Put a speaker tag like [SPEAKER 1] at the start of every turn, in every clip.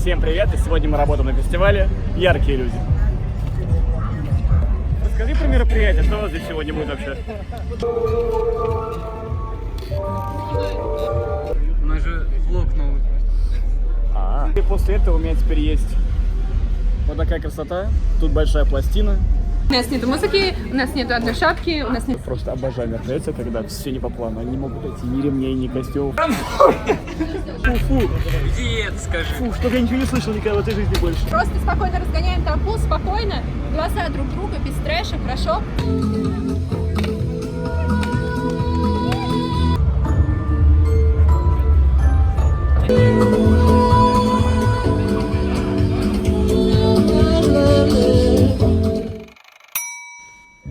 [SPEAKER 1] Всем привет, и сегодня мы работаем на фестивале «Яркие люди». Расскажи про мероприятие, что у вас здесь сегодня будет вообще?
[SPEAKER 2] У нас же влог новый.
[SPEAKER 1] И после этого у меня теперь есть вот такая красота, тут большая пластина.
[SPEAKER 3] У нас нет музыки, у нас нет одной шапки, у нас нет...
[SPEAKER 1] Просто обожаю мероприятия, когда все не по плану, они не могут найти ни ремней, ни костюмов. Фу-фу.
[SPEAKER 2] Иди это скажи.
[SPEAKER 1] Фу, что-то я ничего не слышал никогда в этой жизни больше.
[SPEAKER 3] Просто спокойно разгоняем толпу, спокойно, глаза друг друга, без трэша, хорошо?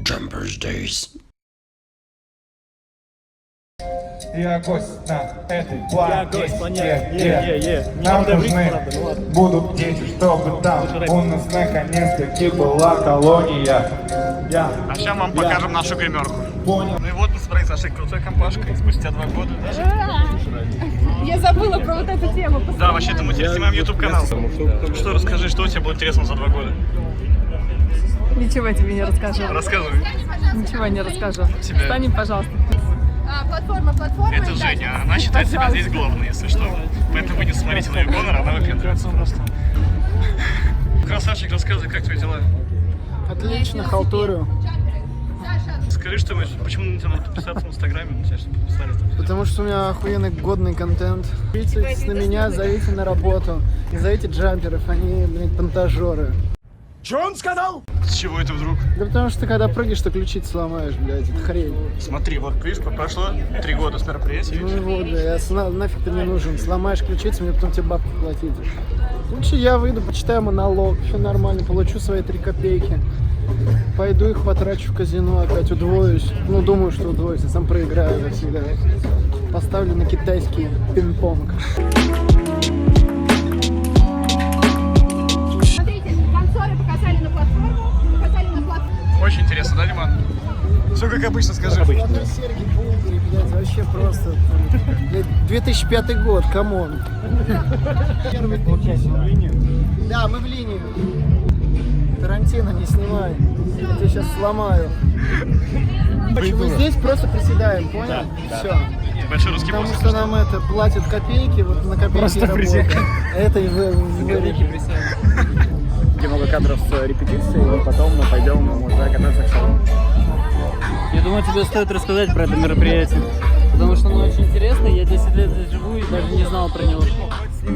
[SPEAKER 4] Jumpers Days.
[SPEAKER 5] Я гость на этой
[SPEAKER 1] Я гость планеты.
[SPEAKER 5] Нам нужны будут дети, чтобы там у нас наконец-таки была колония.
[SPEAKER 1] А сейчас вам покажем нашу гримерку.
[SPEAKER 5] Понял.
[SPEAKER 1] Ну и вот мы собрались нашей крутой компашкой спустя 2 года.
[SPEAKER 3] Я забыла про вот эту тему.
[SPEAKER 1] Да, вообще-то мы теперь снимаем YouTube канал. Что расскажи, что у тебя было интересно за 2 года?
[SPEAKER 3] Ничего тебе не расскажу.
[SPEAKER 1] Рассказывай.
[SPEAKER 3] Ничего не расскажу.
[SPEAKER 1] Тебе.
[SPEAKER 3] Встань, пожалуйста. Платформа.
[SPEAKER 1] Это Женя, она считает себя здесь главной, если что. Поэтому вы не смотрите на ее гонор, она выпендривается просто. Красавчик, рассказывай, как твои дела?
[SPEAKER 6] Отлично, халтурю.
[SPEAKER 1] Скажи что-нибудь, почему на тебя надо подписаться в Инстаграме, на тебя что-то подписались?
[SPEAKER 6] Потому что у меня охуенный годный контент. Подписывайтесь на меня, зовите на работу. И зовите джамперов, они, блядь, монтажеры.
[SPEAKER 1] С чего это вдруг?
[SPEAKER 6] Да потому что когда прыгаешь, то ключицу сломаешь, блядь, это хрень.
[SPEAKER 1] Смотри, вот видишь, прошло 3 года с мероприятия.
[SPEAKER 6] Ну вот, да, нафиг ты мне нужен. Сломаешь ключицу, мне потом тебе бабки платить. Лучше я выйду, почитаю монолог, все нормально, получу свои 3 копейки. Пойду их потрачу в казино, опять удвоюсь. Ну, думаю, что удвоюсь, я сам проиграю, как всегда. Поставлю на китайский пинг-понг.
[SPEAKER 3] Смотрите, танцоры показали на платформу,
[SPEAKER 1] Очень интересно, да, Лиман? Все как обычно, скажи.
[SPEAKER 6] Одной серьги Булгари, блядь, вообще просто. Блядь, 2005 год, камон. Первый Да, мы в линию. Тарантино, не снимай. Я тебя сейчас сломаю. Мы здесь просто приседаем, понял?
[SPEAKER 1] Да,
[SPEAKER 6] Все.
[SPEAKER 1] Большой русский
[SPEAKER 6] Потому
[SPEAKER 1] босс.
[SPEAKER 6] что нам это платят копейки, вот на копейки
[SPEAKER 1] Просто
[SPEAKER 6] работаем.
[SPEAKER 1] приседаем.
[SPEAKER 6] А это и вы.
[SPEAKER 1] Много кадров с репетицией, и потом мы пойдем уже готовиться к шоу.
[SPEAKER 2] Я думаю, тебе стоит рассказать про это мероприятие. Потому что оно очень интересно, я 10 лет здесь живу и даже не знал про него.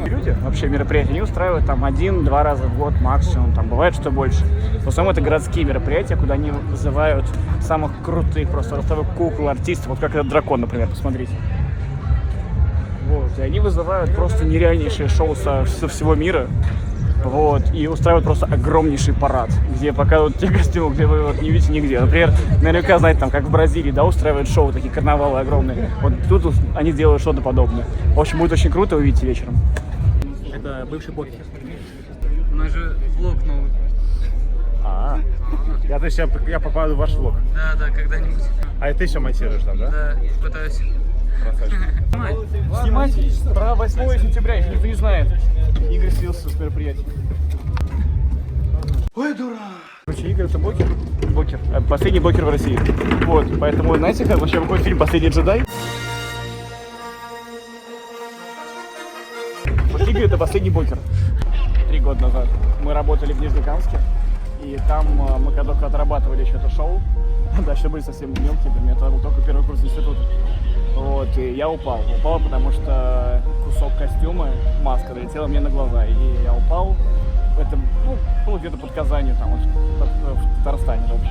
[SPEAKER 1] Люди вообще мероприятия не устраивают там 1-2 раза в год максимум, там бывает что больше. В основном это городские мероприятия, куда они вызывают самых крутых просто ростовых кукол, артистов, вот как этот дракон, например, посмотрите. Вот, и они вызывают просто нереальнейшие шоу со всего мира. Вот, и устраивают просто огромнейший парад, где показывают те костюмы, где вы вот не видите нигде. Например, наверняка, знаете, там, как в Бразилии, да, устраивают шоу, такие карнавалы огромные. Вот тут они делают что-то подобное. В общем, будет очень круто, увидите вечером. Это бывший бокер.
[SPEAKER 2] У нас же влог новый.
[SPEAKER 7] То есть я попаду в ваш влог.
[SPEAKER 2] Да, когда-нибудь.
[SPEAKER 7] А ты все монтируешь там, да?
[SPEAKER 2] Да, пытаюсь.
[SPEAKER 1] Снимать про 8 сентября, их никто не знает. Игорь слился с мероприятия.
[SPEAKER 5] Ой, дурак.
[SPEAKER 1] Короче, Игорь это бокер. Последний бокер в России. Вот, поэтому, знаете, как вообще выходит фильм «Последний джедай». Вот Игорь это последний бокер. 3 года назад мы работали в Нижнекамске, и там мы когда только отрабатывали еще это шоу, да, еще были совсем мелкие, для меня это был только первый курс института. Вот, и я упал. Упал, потому что кусок костюма, маска долетела мне на глаза, и я упал. Это, было где-то под Казанью, там, вот, в Татарстане, в общем.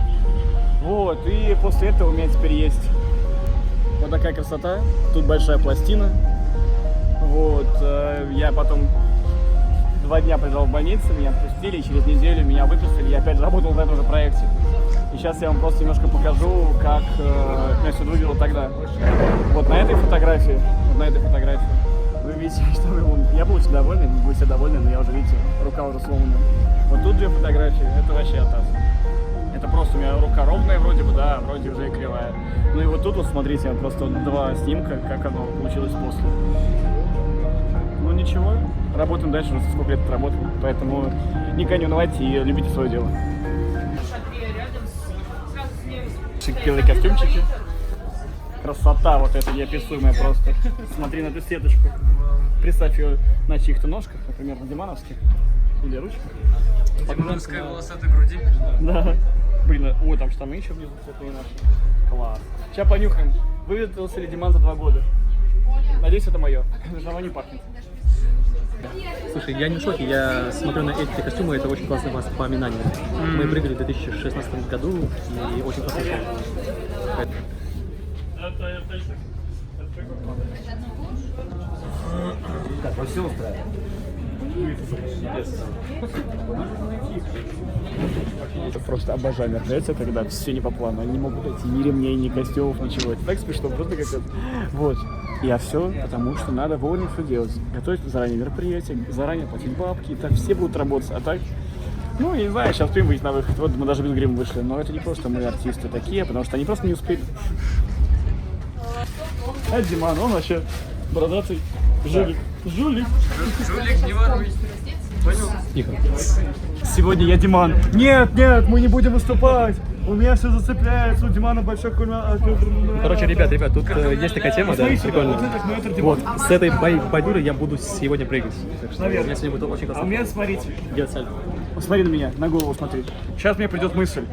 [SPEAKER 1] Вот, и после этого у меня теперь есть вот такая красота. Тут большая пластина. Вот, я потом 2 дня прилежал в больнице, меня отпустили, и через неделю меня выписали, я опять работал в этом же проекте. И сейчас я вам просто немножко покажу, как у меня все выглядело тогда. Вот на этой фотографии, вы видите, что я был очень довольный, вы все довольны, но я уже, видите, рука уже сломана. Вот тут 2 фотографии, это вообще атас. Это просто у меня рука ровная вроде бы, да, вроде уже и кривая. Ну и вот тут вот смотрите, просто 2 снимка, как оно получилось после. Ну ничего, работаем дальше, уже сколько лет работаем. Поэтому никогда не унывайте и любите свое дело. Шикарные костюмчики. Красота вот эта неописуемая просто. Смотри на эту сеточку. Представь ее на чьих-то ножках, например, на димановских или ручках.
[SPEAKER 2] Димановская волосатой груди.
[SPEAKER 1] Да. Блин, ой, там штаны еще внизу цветные наши. Класс. Сейчас понюхаем. Выветрился ли Диман за 2 года? Надеюсь, это мое. Оно не пахнет.
[SPEAKER 8] Слушай, я не в шоке, я смотрю на эти костюмы, это очень классное воспоминание. Мы прыгали в 2016 году и очень классно шоу.
[SPEAKER 7] Так, вас все устраивает?
[SPEAKER 1] Это просто обожаю мероприятия, когда все не по плану. Они не могут найти ни ремней, ни костюмов, ничего. Это так смешно, просто как-то... Вот. Я все, потому что надо вовремя все делать. Готовить заранее мероприятия, заранее платить бабки, и так все будут работать. А так, ну, я не знаю, сейчас успеем выйти на выход. Вот мы даже без грима вышли. Но это не просто мы артисты такие, потому что они просто не успели. А Диман, он вообще бородатый жулик. Жулик.
[SPEAKER 2] Жулик, не воруй.
[SPEAKER 8] Тихо.
[SPEAKER 1] Сегодня я Диман. Нет, нет, мы не будем выступать. У меня все зацепляется, у Димана большой кульман.
[SPEAKER 8] Короче, ребят, тут есть такая тема, да, прикольно. Вот, с этой бадюрой я буду сегодня прыгать. Так что у меня сегодня будет очень
[SPEAKER 1] А у
[SPEAKER 8] классно.
[SPEAKER 1] меня, смотрите,
[SPEAKER 8] Делать сальто.
[SPEAKER 1] посмотри на меня, на голову смотри. Сейчас мне придет мысль.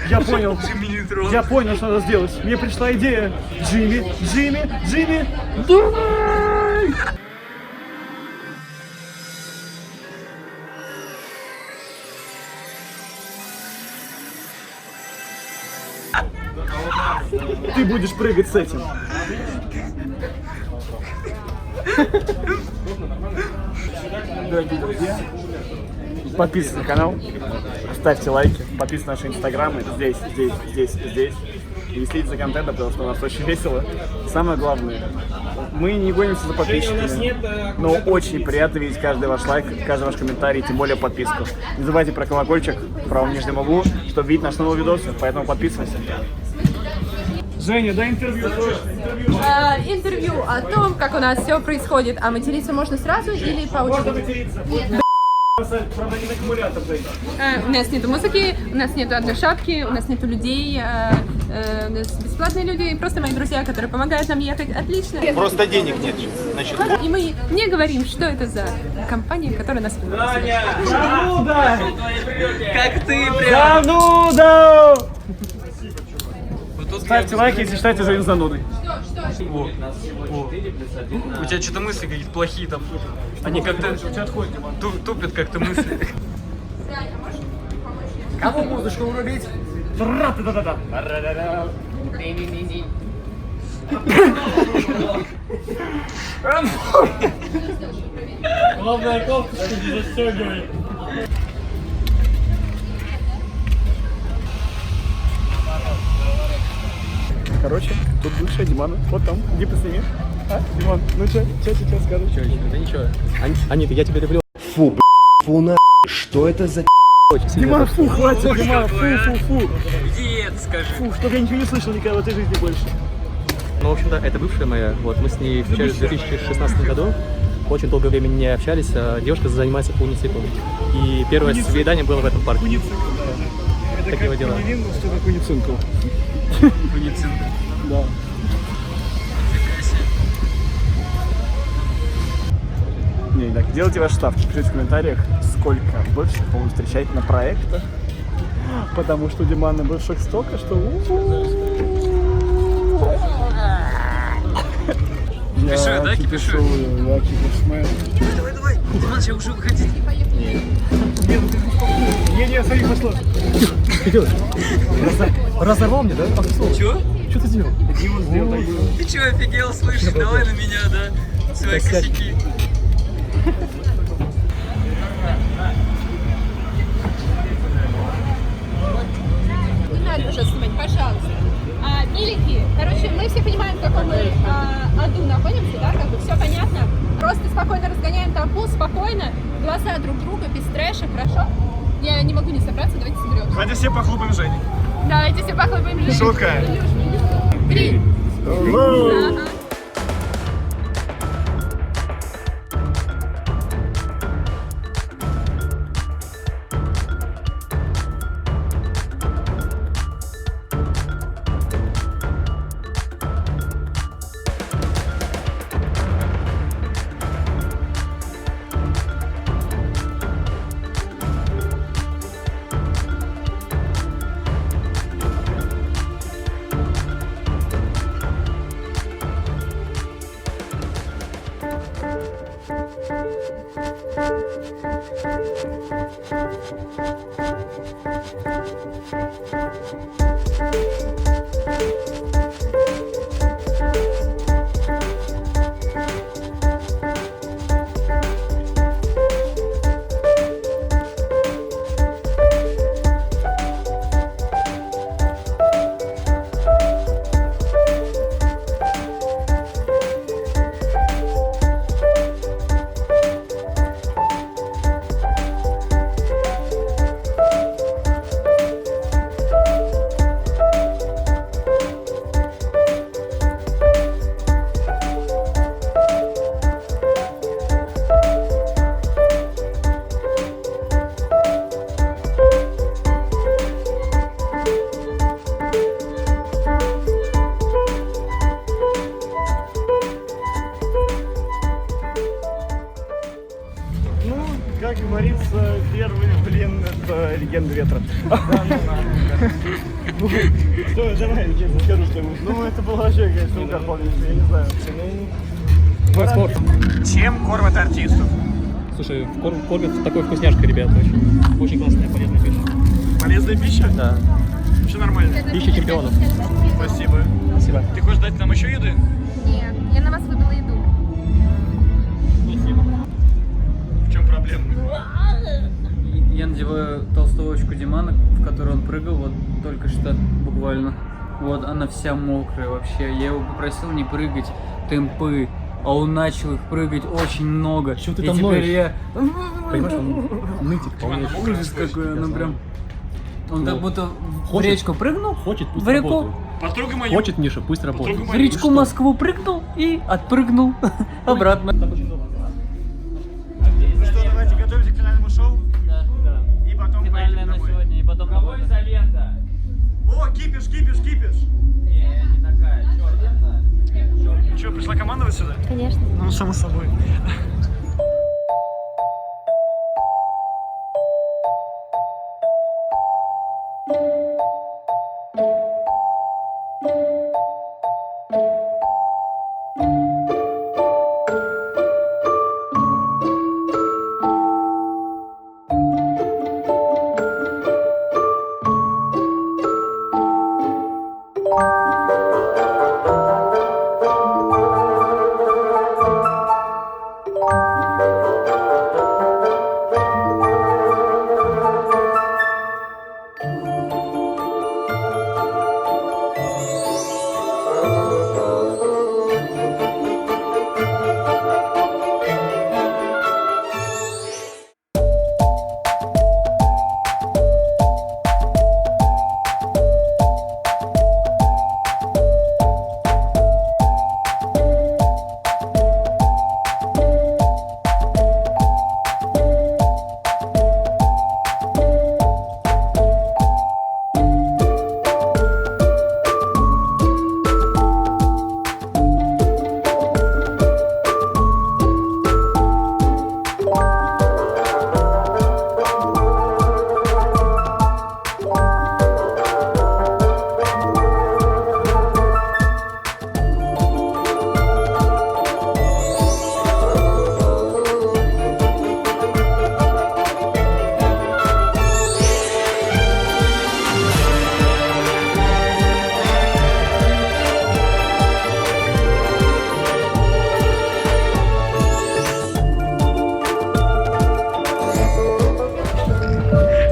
[SPEAKER 1] Я понял, что надо сделать. Мне пришла идея. Джимми, думай! Ты будешь прыгать с этим. Дорогие друзья, подписывайтесь на канал, ставьте лайки, подписывайтесь на наши инстаграмы здесь. И следите за контентом, потому что у нас очень весело. Самое главное, мы не гонимся за подписчиками, но очень приятно видеть каждый ваш лайк, каждый ваш комментарий, тем более подписку. Не забывайте про колокольчик в правом нижнем углу, чтобы видеть наши новые видосы, поэтому подписывайся. Женя, дай интервью.
[SPEAKER 3] Интервью о том, как у нас все происходит. А материться можно сразу или по
[SPEAKER 1] Можно
[SPEAKER 3] очереди?
[SPEAKER 1] материться. Правда, не на аккумулятор, Жень.
[SPEAKER 3] У нас нету музыки, у нас нету одной шапки, у нас нету людей, у нас бесплатные люди, просто мои друзья, которые помогают нам ехать. Отлично.
[SPEAKER 7] Просто денег нет. Значит,
[SPEAKER 3] И мы не говорим, что это за компания, которая нас финансирует.
[SPEAKER 1] Зануда!
[SPEAKER 2] Как ты прям.
[SPEAKER 1] Зануда!
[SPEAKER 2] Вот тут
[SPEAKER 1] Ставьте лайки, если считаете Женю занудой.
[SPEAKER 2] У тебя что-то мысли какие-то плохие там. Они как-то тупят как-то мысли.
[SPEAKER 1] Кому музычку врубить? Тра-та-та-та-та. Главное, кофточку не застегивай. Короче, тут бывшая Димана. Вот там, иди посними. А, Диман, ну что сейчас скажешь?
[SPEAKER 8] Да ничего. Анита, я тебя люблю.
[SPEAKER 4] Фу, на что это за
[SPEAKER 8] Очень сильно.
[SPEAKER 1] Диман, фу, хватит, Диман, фу.
[SPEAKER 2] Иди это скажи.
[SPEAKER 1] Фу, чтобы я ничего не слышал никогда в этой жизни больше.
[SPEAKER 8] Ну, в общем, да, это бывшая моя. Вот, мы с ней встречались в 2016 году. Очень долгое время не общались. А девушка занимается кунициклом. И первое свидание было в этом парке.
[SPEAKER 1] Куницинкл. Это
[SPEAKER 8] Такие
[SPEAKER 1] как
[SPEAKER 8] дела.
[SPEAKER 1] невинно, что такое куницинкл. Да. Не, так, делайте ваши ставки, пишите в комментариях, сколько больше будем встречать на проектах, потому что у Димана бывших столько, что...
[SPEAKER 2] Пишу, да, кипишу?
[SPEAKER 1] Я кипишмэн.
[SPEAKER 2] Давай. Диман, сейчас уже выходить.
[SPEAKER 1] Не, смотри, пошло.
[SPEAKER 8] Что делаешь? Разорвал мне, да?
[SPEAKER 2] Чё?
[SPEAKER 8] Что ты сделал?
[SPEAKER 1] Дима сделал так.
[SPEAKER 2] Ты чё, офигел, слышишь? Давай на меня, да? Свои косяки.
[SPEAKER 3] Не надо уже снимать, пожалуйста. Миленькие, короче, мы все понимаем, в каком мы аду находимся, да, как бы все понятно. Просто спокойно разгоняем толпу, спокойно, глаза друг друга, без трэша, хорошо? Я не могу не собраться, давайте соберемся.
[SPEAKER 1] Давайте все похлопаем Жене.
[SPEAKER 3] Давайте все похлопаем.
[SPEAKER 1] Шутка.
[SPEAKER 3] 3, Ага.
[SPEAKER 1] Ну, как говорится, первый, блин, это легенда ветра. Что, давай, честно скажу, что ну это было вообще, конечно, угар полнейший, я не знаю.
[SPEAKER 8] Мой спорт.
[SPEAKER 1] Чем кормят артистов?
[SPEAKER 8] Слушай, кормят такой вкусняшкой, ребята, очень. Очень классная, полезная пища.
[SPEAKER 1] Полезная пища?
[SPEAKER 8] Да.
[SPEAKER 1] Все нормально.
[SPEAKER 8] Пища чемпионов.
[SPEAKER 1] Спасибо.
[SPEAKER 8] Спасибо.
[SPEAKER 1] Ты хочешь дать нам еще еды?
[SPEAKER 3] Нет, я на вас выбила еду.
[SPEAKER 1] В чем проблема?
[SPEAKER 2] Я надеваю толстовочку Димана, в которой он прыгал, вот только что буквально. Вот она вся мокрая вообще. Я его попросил не прыгать темпы, а он начал их прыгать очень много.
[SPEAKER 8] Чё ты
[SPEAKER 2] и
[SPEAKER 8] там
[SPEAKER 2] теперь
[SPEAKER 8] ноешь?
[SPEAKER 2] я...
[SPEAKER 8] Понимаешь, он нытик полнейший.
[SPEAKER 2] Ужас какой, ну прям... Он
[SPEAKER 8] Ну,
[SPEAKER 2] как будто в
[SPEAKER 8] хочет-
[SPEAKER 2] речку прыгнул,
[SPEAKER 8] Хочет, пусть
[SPEAKER 2] в реку,
[SPEAKER 8] работает.
[SPEAKER 1] Потрогай мою.
[SPEAKER 8] Хочет, Миша, пусть работает.
[SPEAKER 2] в речку Москву прыгнул и отпрыгнул обратно.
[SPEAKER 1] Ну что, давайте готовимся к финальному шоу.
[SPEAKER 2] Да.
[SPEAKER 1] И потом
[SPEAKER 2] Финальная
[SPEAKER 1] поедем
[SPEAKER 2] на
[SPEAKER 1] домой.
[SPEAKER 2] сегодня и потом на работу.
[SPEAKER 1] О, кипиш, кипиш, кипиш.
[SPEAKER 2] Не такая, черная.
[SPEAKER 1] Че, пришла командовать сюда?
[SPEAKER 3] Конечно.
[SPEAKER 1] Ну, само собой.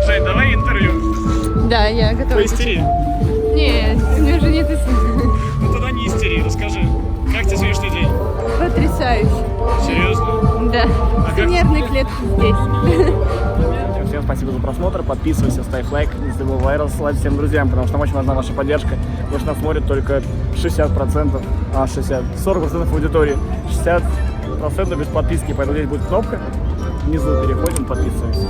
[SPEAKER 1] Жень, давай интервью.
[SPEAKER 3] Да, я готова.
[SPEAKER 1] По истерии.
[SPEAKER 3] Нет, мне уже не ты.
[SPEAKER 1] Ну тогда не истерии, расскажи. Как тебе сегодняшний день?
[SPEAKER 3] Потрясающе.
[SPEAKER 1] Серьезно?
[SPEAKER 3] Да.
[SPEAKER 1] А
[SPEAKER 3] Все
[SPEAKER 1] как-
[SPEAKER 3] нервные клетки здесь.
[SPEAKER 1] Все Всем спасибо за просмотр, подписывайся, ставь лайк, не забывай рассылать всем друзьям, потому что нам очень важна ваша поддержка, потому что нас смотрит только 40% аудитории, 60% без подписки, поэтому здесь будет кнопка, внизу переходим, подписываемся.